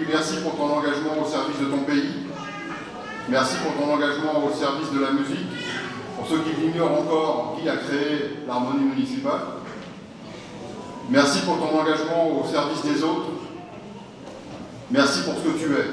merci pour ton engagement au service de ton pays. Merci pour ton engagement au service de la musique. Pour ceux qui l'ignorent encore, qui a créé l'harmonie municipale. Merci pour ton engagement au service des autres. Merci pour ce que tu es.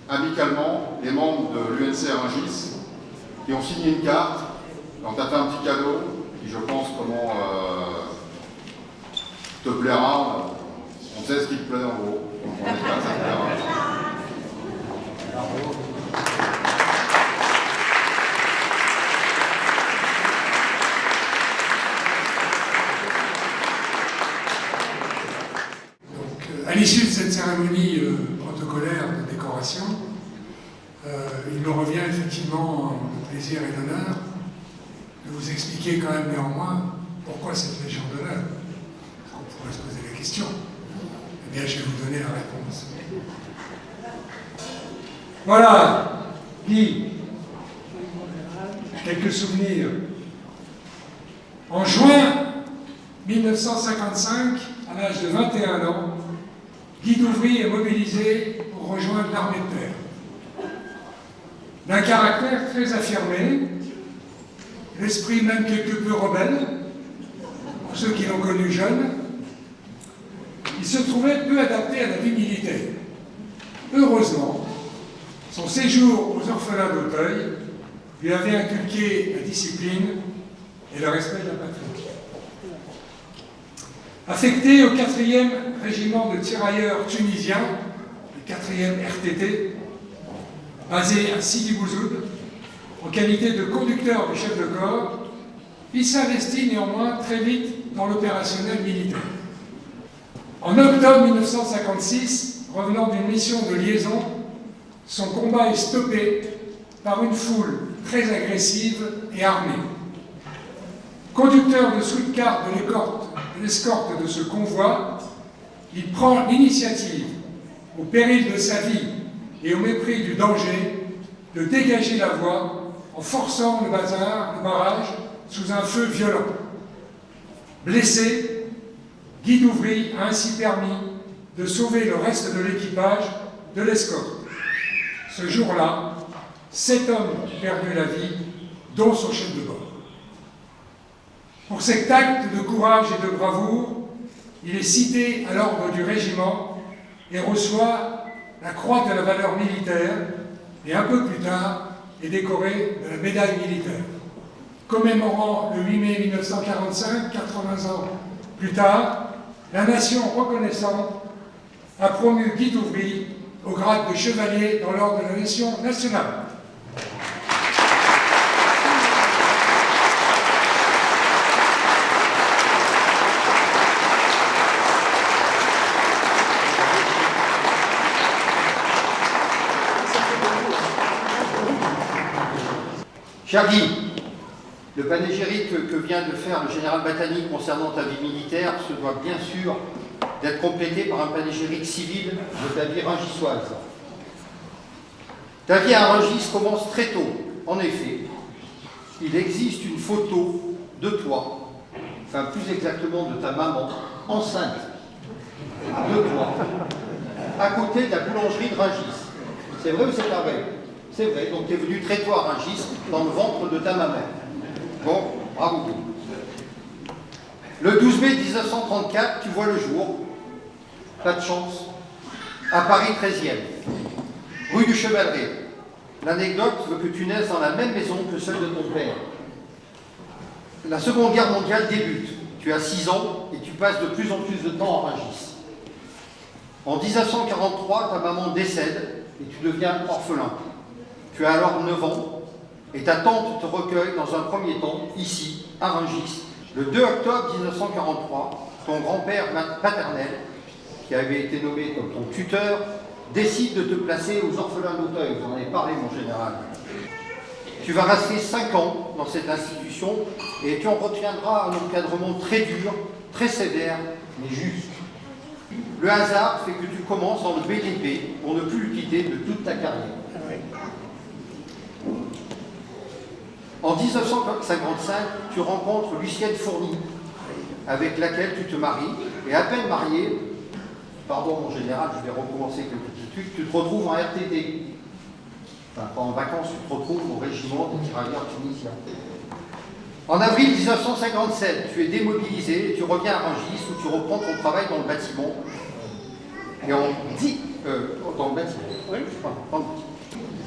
Amicalement, les membres de l'UNC Rungis qui ont signé une carte, on t'a fait un petit cadeau, qui je pense comment te plaira. On sait ce qui te plaît en gros. Donc on espère que ça te plaira. À l'issue de cette cérémonie protocolaire de décoration, il me revient effectivement le plaisir et l'honneur de vous expliquer quand même néanmoins pourquoi cette Légion d'honneur. On pourrait se poser la question. Eh bien, je vais vous donner la réponse. Voilà, Guy, quelques souvenirs. En juin 1955, à l'âge de 21 ans, Guy Douvry est mobilisé pour rejoindre l'armée de terre. D'un caractère très affirmé, l'esprit même quelque peu rebelle, pour ceux qui l'ont connu jeune, il se trouvait peu adapté à la vie militaire. Heureusement, son séjour aux orphelins d'Auteuil lui avait inculqué la discipline et le respect de la patrie. Affecté au 4e régiment de tirailleurs tunisiens, le 4e RTT, basé à Sidi Bouzid, en qualité de conducteur du chef de corps, il s'investit néanmoins très vite dans l'opérationnel militaire. En octobre 1956, revenant d'une mission de liaison, son combat est stoppé par une foule très agressive et armée. Conducteur de sweet-car de l'escorte de ce convoi, il prend l'initiative, au péril de sa vie et au mépris du danger, de dégager la voie en forçant le barrage sous un feu violent. Blessé, Guy Douvry a ainsi permis de sauver le reste de l'équipage de l'escorte. Ce jour-là, 7 hommes ont perdu la vie, dont son chef de bord. Pour cet acte de courage et de bravoure, il est cité à l'ordre du régiment et reçoit la croix de la valeur militaire et un peu plus tard est décoré de la médaille militaire. Commémorant le 8 mai 1945, 80 ans plus tard, la nation reconnaissante a promu Guy Douvry au grade de chevalier dans l'ordre de la Légion nationale. Cher Guy, le panégyrique que vient de faire le général Battani concernant ta vie militaire se doit bien sûr d'être complété par un panégyrique civil de ta vie rungissoise. Ta vie à Rungis commence très tôt. En effet, il existe une photo de toi, enfin plus exactement de ta maman, enceinte de toi, à côté de la boulangerie de Rungis. C'est vrai ou c'est pas vrai? C'est vrai, donc tu es venu très tôt à Rungis, dans le ventre de ta maman. Bon, bravo. Le 12 mai 1934, tu vois le jour, pas de chance, à Paris 13e, rue du Chevaleret. L'anecdote veut que tu naisses dans la même maison que celle de ton père. La Seconde Guerre mondiale débute, tu as 6 ans et tu passes de plus en plus de temps à Rungis. En 1943, ta maman décède et tu deviens orphelin. Tu as alors 9 ans et ta tante te recueille dans un premier temps, ici, à Rungis. Le 2 octobre 1943, ton grand-père paternel, qui avait été nommé comme ton tuteur, décide de te placer aux orphelins d'Auteuil. Vous en avez parlé, mon général. Tu vas rester 5 ans dans cette institution et tu en retiendras un encadrement très dur, très sévère, mais juste. Le hasard fait que tu commences dans le BDP pour ne plus le quitter de toute ta carrière. En 1955, tu rencontres Lucienne Fourny, avec laquelle tu te maries, et à peine marié, pardon mon général, je vais recommencer quelques petites tu te retrouves en RTT. Enfin, pas en vacances, tu te retrouves au régiment des tirailleurs tunisiens. En avril 1957, tu es démobilisé et tu reviens à Rungis où tu reprends ton travail dans le bâtiment. Et on dit, dans le bâtiment, oui, en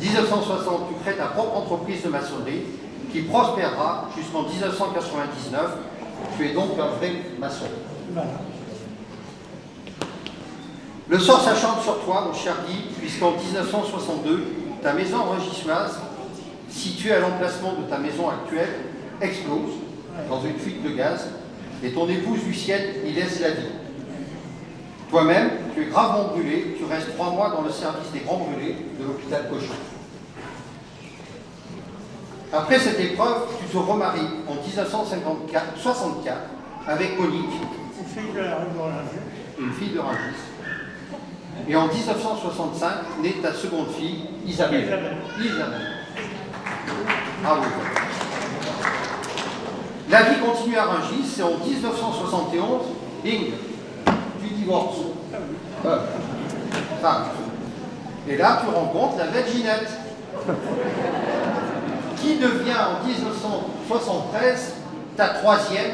1960, tu crées ta propre entreprise de maçonnerie qui prospérera jusqu'en 1999. Tu es donc un vrai maçon. Voilà. Le sort s'acharne sur toi, mon cher Guy, puisqu'en 1962, ta maison rengissoise, située à l'emplacement de ta maison actuelle, explose dans une fuite de gaz et ton épouse Lucienne y laisse la vie. Toi-même, tu es gravement brûlé, tu restes 3 mois dans le service des grands brûlés de l'hôpital Cochin. Après cette épreuve, tu te remaries en 1964 avec Monique, une fille de Rungis. Et en 1965, naît ta seconde fille, Isabelle. Bravo. La vie continue à Rungis et en 1971, bing, tu divorces. Et là, tu rencontres la belle Ginette, qui devient en 1973 ta 3e,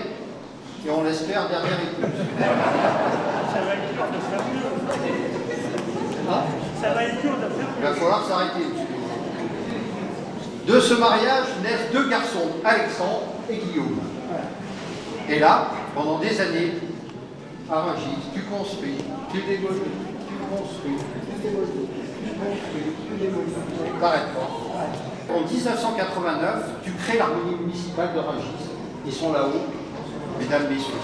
et on l'espère, dernière épouse. Ça va être dur de faire mieux. Ça va être dur de faire mieux. Il va falloir s'arrêter. De ce mariage naissent 2 garçons, Alexandre et Guillaume. Et là, pendant des années, à Rungis, tu construis, tu démolis, tu construis, tu démolis, tu construis, tu démolis. T'arrêtes pas. En 1989, tu crées l'harmonie municipale de Rungis. Ils sont là-haut, mesdames, messieurs.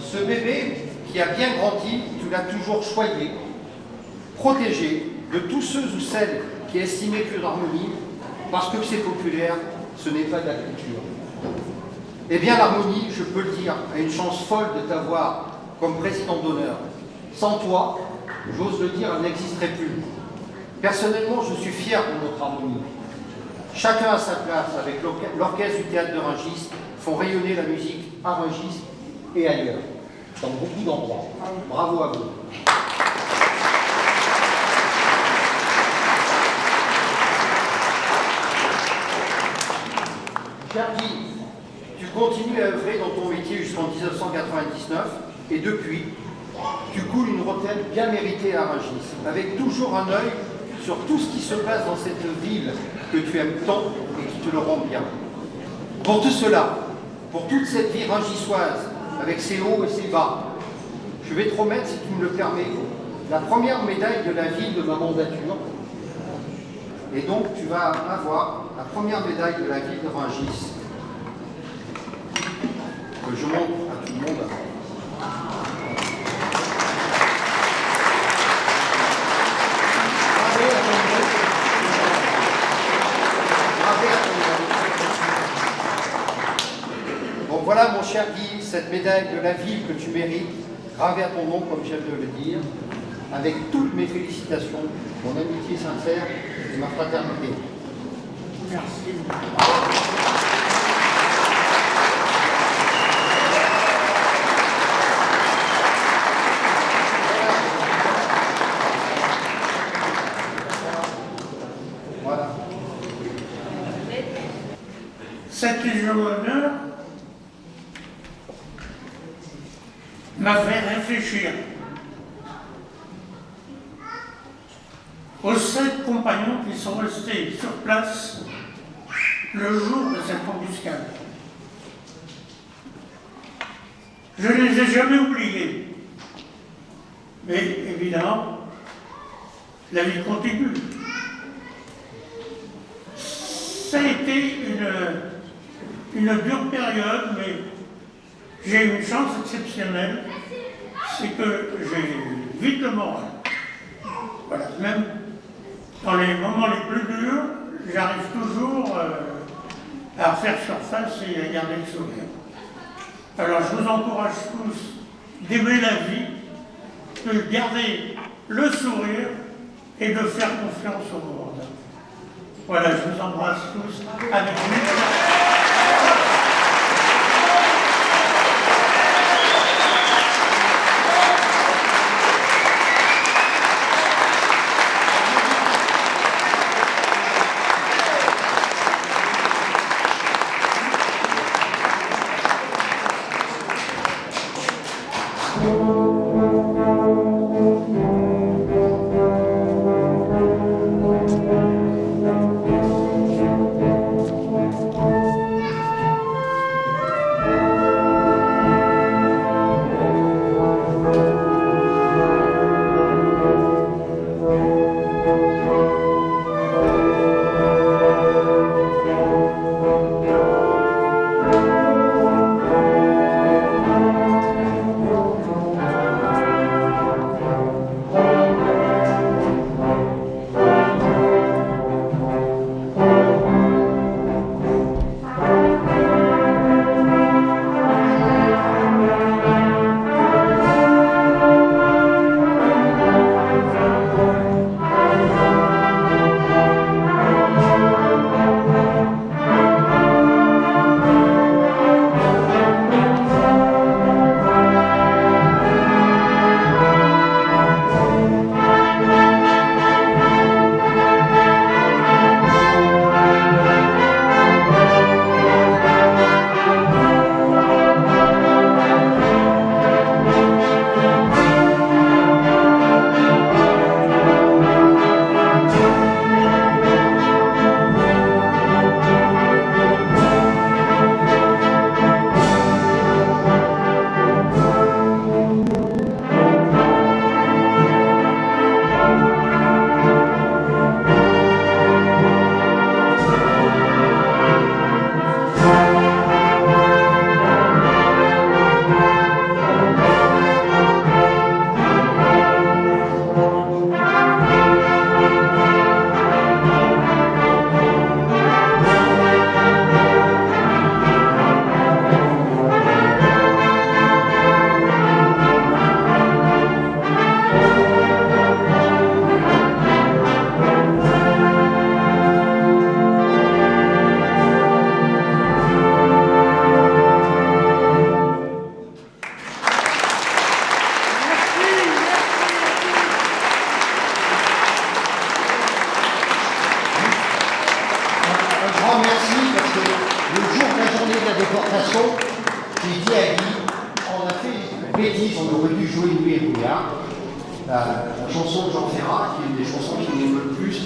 Ce bébé qui a bien grandi, tu l'as toujours choyé, protégé de tous ceux ou celles qui estimaient que l'harmonie, parce que c'est populaire, ce n'est pas de la culture. Eh bien, l'harmonie, je peux le dire, a une chance folle de t'avoir comme président d'honneur. Sans toi, j'ose le dire, elle n'existerait plus. Personnellement, je suis fier de notre harmonie. Chacun à sa place, avec l'orchestre du théâtre de Rungis, font rayonner la musique à Rungis et ailleurs, dans beaucoup d'endroits. Bravo à vous. Cher Guy, tu continues à œuvrer dans ton métier jusqu'en 1999 et depuis, tu coules une retraite bien méritée à Rungis, avec toujours un œil sur tout ce qui se passe dans cette ville que tu aimes tant et qui te le rend bien. Pour tout cela, pour toute cette vie rungissoise, avec ses hauts et ses bas, je vais te remettre, si tu me le permets, la première médaille de la ville de ma mandature. Et donc, tu vas avoir la première médaille de la ville de Rungis, que je montre à tout le monde. Donc voilà, mon cher Guy, cette médaille de la ville que tu mérites, gravée à ton nom, comme j'aime de le dire, avec toutes mes félicitations, mon amitié sincère et ma fraternité. Merci. Voilà. Cette Légion d'honneur m'a fait réfléchir aux 7 compagnons qui sont restés sur place le jour de cette embuscade. Je ne les ai jamais oubliés, mais évidemment, la vie continue. Ça a été une dure période, mais j'ai eu une chance exceptionnelle, c'est que j'ai vite le moral. Voilà, même dans les moments les plus durs, j'arrive toujours à faire surface et à garder le sourire. Alors je vous encourage tous d'aimer la vie, de garder le sourire et de faire confiance au monde. Voilà, je vous embrasse tous avec j'ai dit à Guy, on a fait une bêtise, on aurait dû jouer Louis et Brouillard, la chanson de Jean Ferrat, qui est une des chansons qui m'émeut le plus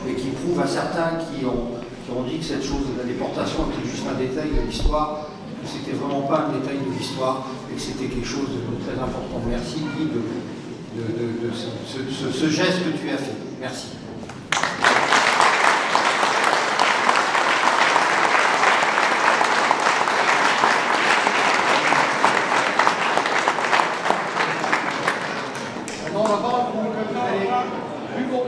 et qui prouve à certains qui ont dit que cette chose de la déportation était juste un détail de l'histoire, que c'était vraiment pas un détail de l'histoire et que c'était quelque chose de très important. Merci Guy de ce geste que tu as fait. Merci. Non, là-bas, allez, Hugo.